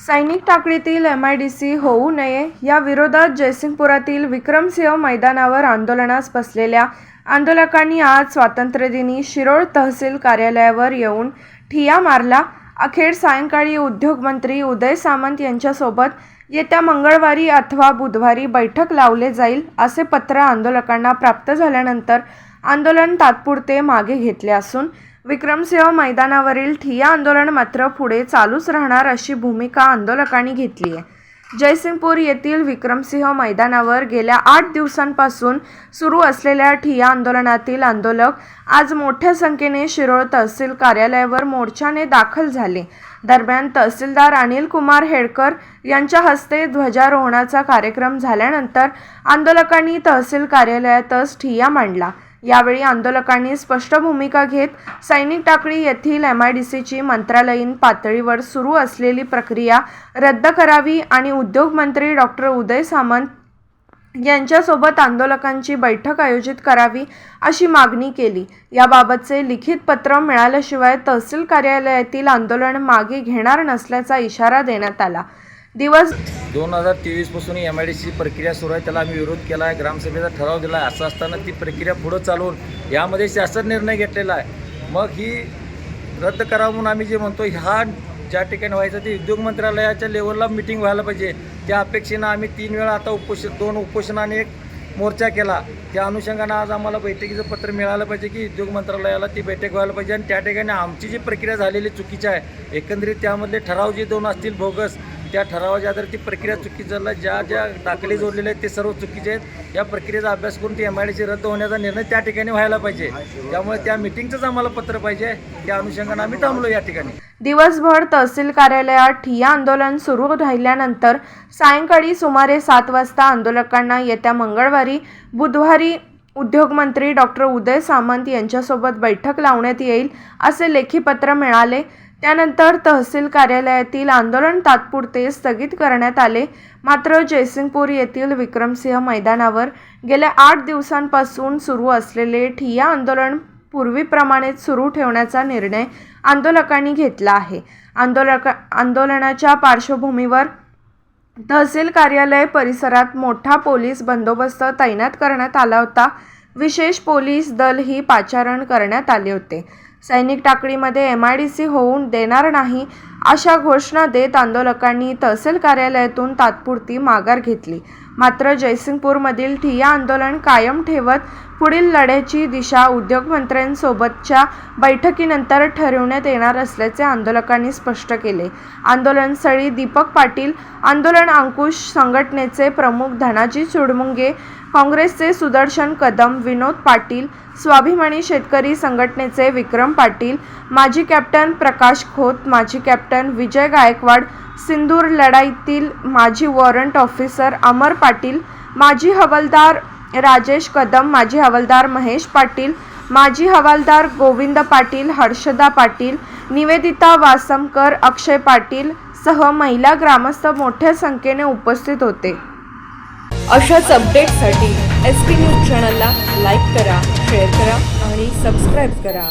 सैनिक टाकडीतील MIDC होऊ नये या विरोधात जयसिंगपुरातील विक्रमसिंह मैदानावर आंदोलनास बसलेल्या आंदोलकांनी आज स्वातंत्र्यदिनी शिरोळ तहसील कार्यालयावर येऊन ठिय्या मारला। अखेर सायंकाळी उद्योगमंत्री उदय सामंत यांच्यासोबत येत्या मंगळवारी अथवा बुधवारी बैठक लावले जाईल असे पत्र आंदोलकांना प्राप्त झाल्यानंतर आंदोलन तात्पुरते मागे घेतले असून विक्रमसिंह मैदानावरील ठिय्या आंदोलन मात्र पुढे चालूच राहणार अशी भूमिका आंदोलकांनी घेतली आहे। जयसिंगपूर येथील विक्रमसिंह मैदानावर गेल्या 8 दिवसांपासून सुरू असलेल्या ठिय्या आंदोलनातील आंदोलक आज मोठ्या संख्येने शिरोळ तहसील कार्यालयावर मोर्चाने दाखल झाले। दरम्यान तहसीलदार अनिल कुमार हेडकर यांच्या हस्ते ध्वजारोहणाचा कार्यक्रम झाल्यानंतर आंदोलकांनी तहसील कार्यालयातच ठिय्या मांडला। यावेळी आंदोलकांनी स्पष्ट भूमिका घेत सैनिक टाकळी येथील MIDCची मंत्रालयीन पातळीवर सुरू असलेली प्रक्रिया रद्द करावी आणि उद्योगमंत्री डॉक्टर उदय सामंत यांच्यासोबत आंदोलकांची बैठक आयोजित करावी अशी मागणी केली। याबाबतचे लिखित पत्र मिळाल्याशिवाय तहसील कार्यालयातील आंदोलन मागे घेणार नसल्याचा इशारा देण्यात आला। दिवस 2023 पासून MIDC प्रक्रिया सुरू आहे, त्याला आम्ही विरोध केला आहे, ग्रामसभेचा ठराव दिला आहे। असं असताना ती प्रक्रिया पुढे चालवून यामध्ये शासन निर्णय घेतलेला आहे। मग ही रद्द करावं म्हणून आम्ही जे म्हणतो, ह्या ज्या ठिकाणी व्हायचं ते उद्योग मंत्रालयाच्या लेवलला मीटिंग व्हायला पाहिजे। त्या अपेक्षेनं आम्ही 3 वेळा आता 2 उपोषणाने 1 मोर्चा केला। त्या अनुषंगानं आज आम्हाला बैठकीचं पत्र मिळालं पाहिजे की उद्योग मंत्रालयाला ती बैठक व्हायला पाहिजे आणि त्या ठिकाणी आमची जी प्रक्रिया झालेली चुकीची आहे, एकंदरीत त्यामधले ठराव जे 2 असतील बोगस, त्या ठरावाच्या आधारे ती प्रक्रिया चुकीची झाला, ज्या दाखले जोडलेले आहेत ते सर्व चुकीचे आहेत। या प्रक्रियेचा अभ्यास करून ती MIDC रद्द होण्याचा निर्णय त्या ठिकाणी व्हायला पाहिजे। त्यामुळे त्या मीटिंगचंच आम्हाला पत्र पाहिजे, त्या अनुषंगाने आम्ही थांबलो या ठिकाणी। दिवसभर तहसील कार्यालयात ठिय्या आंदोलन सुरू राहिल्यानंतर सायंकाळी सुमारे 7 वाजता आंदोलकांना येत्या मंगळवारी बुधवारी उद्योगमंत्री डॉक्टर उदय सामंत यांच्यासोबत बैठक लावण्यात येईल असे लेखी पत्र मिळाले। त्यानंतर तहसील कार्यालयातील आंदोलन तात्पुरते स्थगित करण्यात आले। मात्र जयसिंगपूर येथील विक्रमसिंह मैदानावर गेल्या 8 दिवसांपासून सुरू असलेले ठिय्या आंदोलन पूर्वीप्रमाणेच सुरू ठेवण्याचा निर्णय आंदोलकांनी घेतला आहे। आंदोलनाच्या पार्श्वभूमीवर तहसील कार्यालय परिसरात मोठा पोलीस बंदोबस्त तैनात करण्यात आला होता। विशेष पोलीस दलही पाचारण करण्यात आले होते। सैनिक टाकडीमध्ये MIDC होऊन देणार नाही अशा घोषणा देत आंदोलकांनी तहसील कार्यालयातून तात्पुरती माघार घेतली। मात्र जयसिंगपूरमधील ठिय्या आंदोलन कायम ठेवत पुढील लढ्याची दिशा उद्योगमंत्र्यांसोबतच्या बैठकीनंतर ठरवण्यात येणार असल्याचे आंदोलकांनी स्पष्ट केले। आंदोलनस्थळी दीपक पाटील, आंदोलन अंकुश संघटनेचे प्रमुख धनाजी चुडमुंगे, काँग्रेसचे सुदर्शन कदम, विनोद पाटील, स्वाभिमानी शेतकरी संघटनेचे विक्रम पाटील, माजी कॅप्टन प्रकाश खोत, माजी कॅप्टन विजय गायकवाड, सिंदूर लढाईतील माजी वॉरंट ऑफिसर अमर पाटील, माजी हवालदार राजेश कदम, माजी हवालदार महेश पाटील, माजी हवालदार गोविंद पाटील, हर्षदा पाटील, निवेदिता वासमकर, अक्षय पाटील सह महिला ग्रामस्थ मोठ्या संख्येने उपस्थित होते। अशाच अपडेट्ससाठी SP न्यूज चॅनलला लाईक करा, शेअर करा आणि सबस्क्राईब करा।